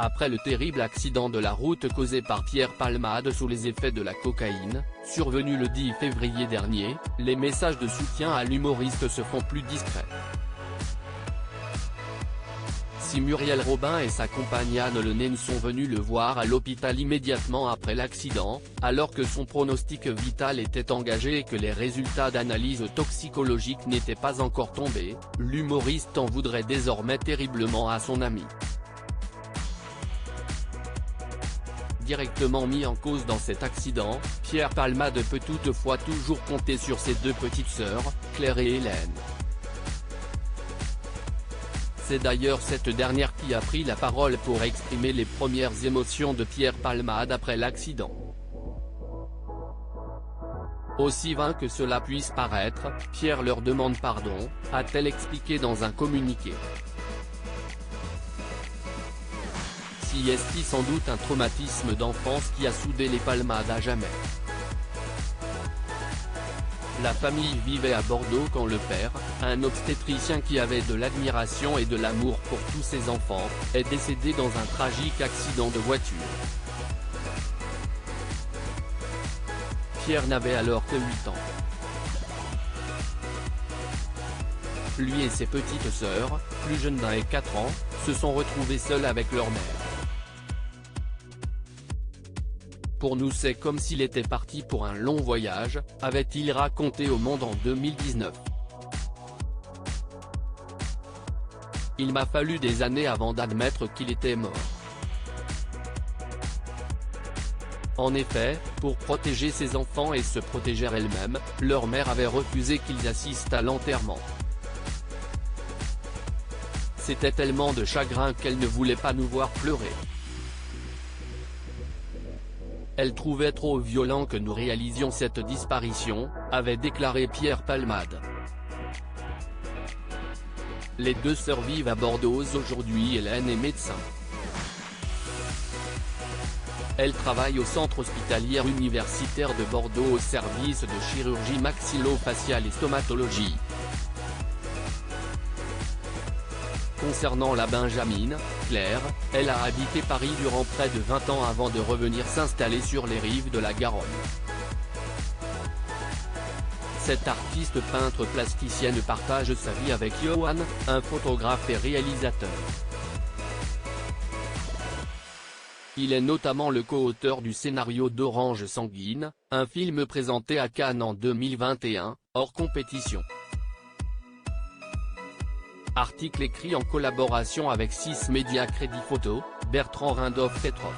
Après le terrible accident de la route causé par Pierre Palmade sous les effets de la cocaïne, survenu le 10 février dernier, les messages de soutien à l'humoriste se font plus discrets. Si Muriel Robin et sa compagne Anne Le Naine sont venus le voir à l'hôpital immédiatement après l'accident, alors que son pronostic vital était engagé et que les résultats d'analyse toxicologique n'étaient pas encore tombés, l'humoriste en voudrait désormais terriblement à son ami. Directement mis en cause dans cet accident, Pierre Palmade peut toutefois toujours compter sur ses deux petites sœurs, Claire et Hélène. C'est d'ailleurs cette dernière qui a pris la parole pour exprimer les premières émotions de Pierre Palmade après l'accident. Aussi vain que cela puisse paraître, Pierre leur demande pardon, a-t-elle expliqué dans un communiqué. Si est-il sans doute un traumatisme d'enfance qui a soudé les Palmade à jamais. La famille vivait à Bordeaux quand le père, un obstétricien qui avait de l'admiration et de l'amour pour tous ses enfants, est décédé dans un tragique accident de voiture. Pierre n'avait alors que 8 ans. Lui et ses petites sœurs, plus jeunes d'1 et 4 ans, se sont retrouvés seuls avec leur mère. Pour nous c'est comme s'il était parti pour un long voyage, avait-il raconté au Monde en 2019. Il m'a fallu des années avant d'admettre qu'il était mort. En effet, pour protéger ses enfants et se protéger elle-même, leur mère avait refusé qu'ils assistent à l'enterrement. C'était tellement de chagrin qu'elle ne voulait pas nous voir pleurer. Elle trouvait trop violent que nous réalisions cette disparition, avait déclaré Pierre Palmade. Les deux sœurs vivent à Bordeaux aujourd'hui. Hélène est médecin. Elle travaille au centre hospitalier universitaire de Bordeaux au service de chirurgie maxillo-faciale et stomatologie. Concernant la benjamine, Claire, elle a habité Paris durant près de 20 ans avant de revenir s'installer sur les rives de la Garonne. Cette artiste peintre plasticienne partage sa vie avec Johan, un photographe et réalisateur. Il est notamment le co-auteur du scénario d'Orange Sanguine, un film présenté à Cannes en 2021, hors compétition. Article écrit en collaboration avec 6 Médias Crédit Photo, Bertrand Rindoff-Tetroff.